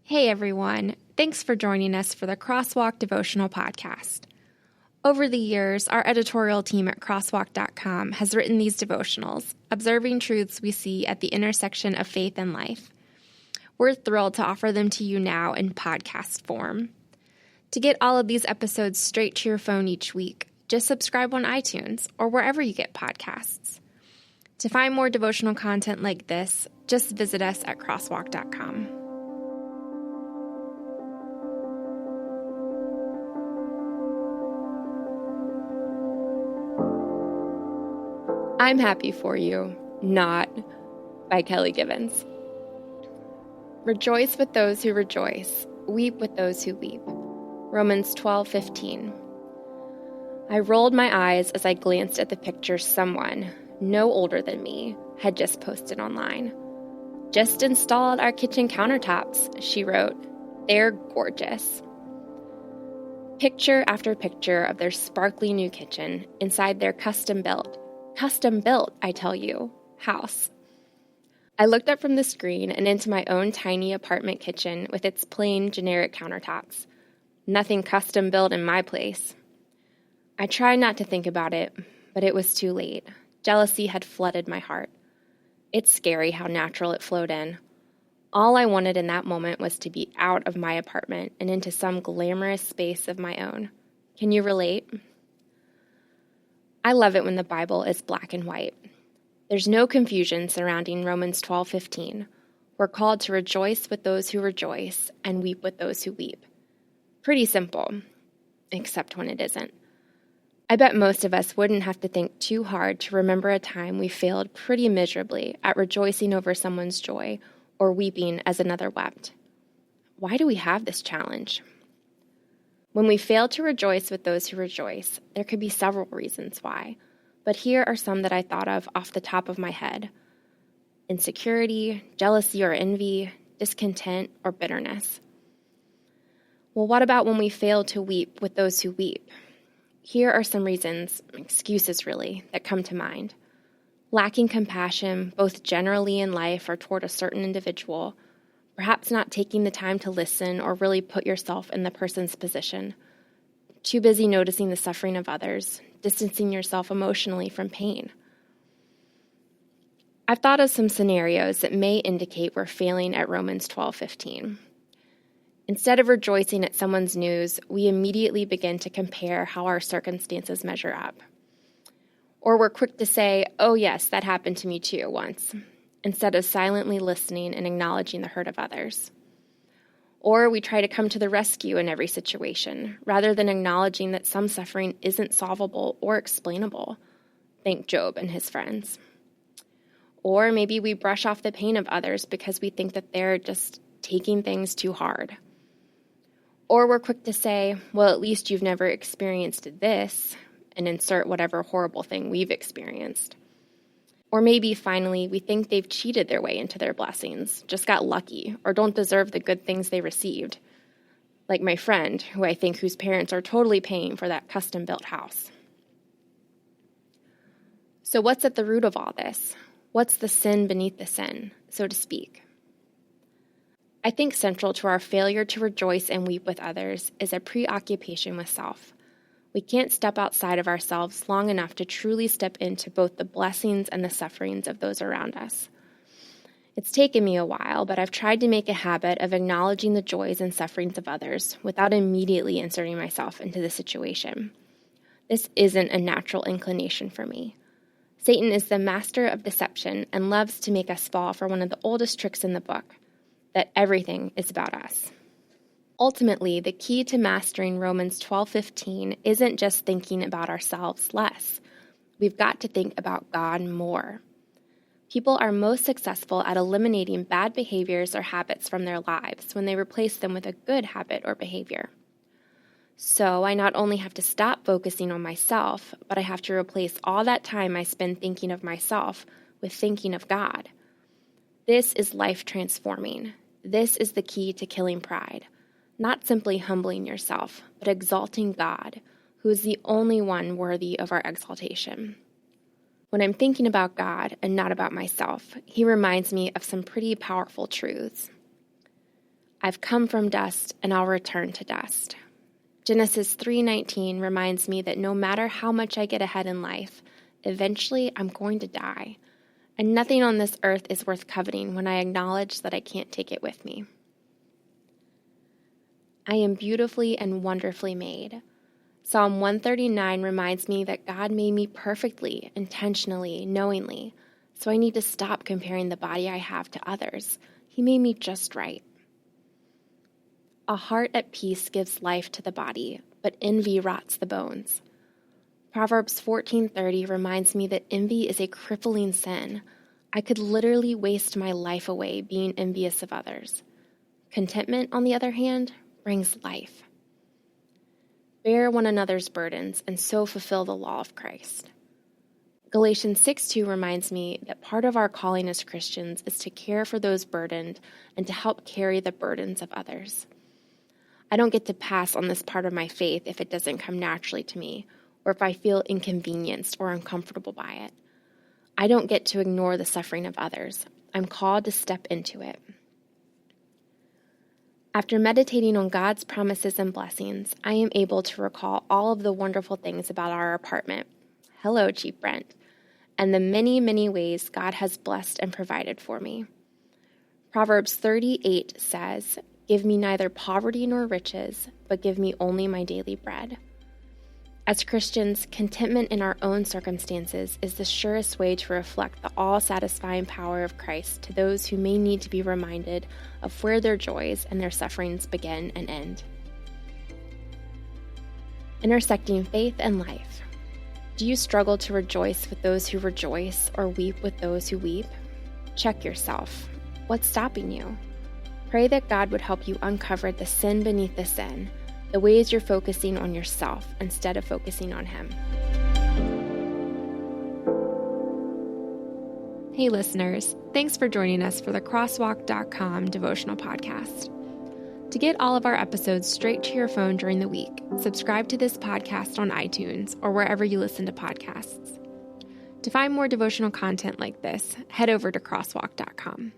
Hey everyone, thanks for joining us for the Crosswalk Devotional Podcast. Over the years, our editorial team at crosswalk.com has written these devotionals, observing truths we see at the intersection of faith and life. We're thrilled to offer them to you now in podcast form. To get all of these episodes straight to your phone each week, just subscribe on iTunes or wherever you get podcasts. To find more devotional content like this, just visit us at crosswalk.com. I'm Happy For You, Not by Kelly Givens. Rejoice with those who rejoice, weep with those who weep. Romans 12:15. I rolled my eyes as I glanced at the picture someone, no older than me, had just posted online. Just installed our kitchen countertops, she wrote. They're gorgeous. Picture after picture of their sparkly new kitchen inside their custom-built, I tell you, house. I looked up from the screen and into my own tiny apartment kitchen with its plain, generic countertops. Nothing custom built in my place. I tried not to think about it, but it was too late. Jealousy had flooded my heart. It's scary how natural it flowed in. All I wanted in that moment was to be out of my apartment and into some glamorous space of my own. Can you relate? I love it when the Bible is black and white. There's no confusion surrounding Romans 12:15. We're called to rejoice with those who rejoice and weep with those who weep. Pretty simple, except when it isn't. I bet most of us wouldn't have to think too hard to remember a time we failed pretty miserably at rejoicing over someone's joy or weeping as another wept. Why do we have this challenge? When we fail to rejoice with those who rejoice, there could be several reasons why, but here are some that I thought of off the top of my head. Insecurity, jealousy or envy, discontent, or bitterness. Well, what about when we fail to weep with those who weep? Here are some reasons, excuses really, that come to mind. Lacking compassion, both generally in life or toward a certain individual, perhaps not taking the time to listen or really put yourself in the person's position. Too busy noticing the suffering of others, distancing yourself emotionally from pain. I've thought of some scenarios that may indicate we're failing at Romans 12:15. Instead of rejoicing at someone's news, we immediately begin to compare how our circumstances measure up. Or we're quick to say, oh yes, that happened to me too once, instead of silently listening and acknowledging the hurt of others. Or we try to come to the rescue in every situation, rather than acknowledging that some suffering isn't solvable or explainable. Think Job and his friends. Or maybe we brush off the pain of others because we think that they're just taking things too hard. Or we're quick to say, well, at least you've never experienced this, and insert whatever horrible thing we've experienced. Or maybe, finally, we think they've cheated their way into their blessings, just got lucky, or don't deserve the good things they received. Like my friend, whose parents are totally paying for that custom-built house. So what's at the root of all this? What's the sin beneath the sin, so to speak? I think central to our failure to rejoice and weep with others is a preoccupation with self. We can't step outside of ourselves long enough to truly step into both the blessings and the sufferings of those around us. It's taken me a while, but I've tried to make a habit of acknowledging the joys and sufferings of others without immediately inserting myself into the situation. This isn't a natural inclination for me. Satan is the master of deception and loves to make us fall for one of the oldest tricks in the book, that everything is about us. Ultimately, the key to mastering Romans 12:15 isn't just thinking about ourselves less. We've got to think about God more. People are most successful at eliminating bad behaviors or habits from their lives when they replace them with a good habit or behavior. So I not only have to stop focusing on myself, but I have to replace all that time I spend thinking of myself with thinking of God. This is life transforming. This is the key to killing pride. Not simply humbling yourself, but exalting God, who is the only one worthy of our exaltation. When I'm thinking about God and not about myself, he reminds me of some pretty powerful truths. I've come from dust and I'll return to dust. Genesis 3:19 reminds me that no matter how much I get ahead in life, eventually I'm going to die. And nothing on this earth is worth coveting when I acknowledge that I can't take it with me. I am beautifully and wonderfully made. Psalm 139 reminds me that God made me perfectly, intentionally, knowingly, so I need to stop comparing the body I have to others. He made me just right. A heart at peace gives life to the body, but envy rots the bones. Proverbs 14:30 reminds me that envy is a crippling sin. I could literally waste my life away being envious of others. Contentment, on the other hand, brings life. Bear one another's burdens and so fulfill the law of Christ. Galatians 6:2 reminds me that part of our calling as Christians is to care for those burdened and to help carry the burdens of others. I don't get to pass on this part of my faith if it doesn't come naturally to me, or if I feel inconvenienced or uncomfortable by it. I don't get to ignore the suffering of others. I'm called to step into it. After meditating on God's promises and blessings, I am able to recall all of the wonderful things about our apartment. Hello, cheap rent. And the many, many ways God has blessed and provided for me. Proverbs 38 says, "Give me neither poverty nor riches, but give me only my daily bread." As Christians, contentment in our own circumstances is the surest way to reflect the all-satisfying power of Christ to those who may need to be reminded of where their joys and their sufferings begin and end. Intersecting faith and life. Do you struggle to rejoice with those who rejoice or weep with those who weep? Check yourself. What's stopping you? Pray that God would help you uncover the sin beneath the sin, the ways you're focusing on yourself instead of focusing on Him. Hey listeners, thanks for joining us for the Crosswalk.com devotional podcast. To get all of our episodes straight to your phone during the week, subscribe to this podcast on iTunes or wherever you listen to podcasts. To find more devotional content like this, head over to Crosswalk.com.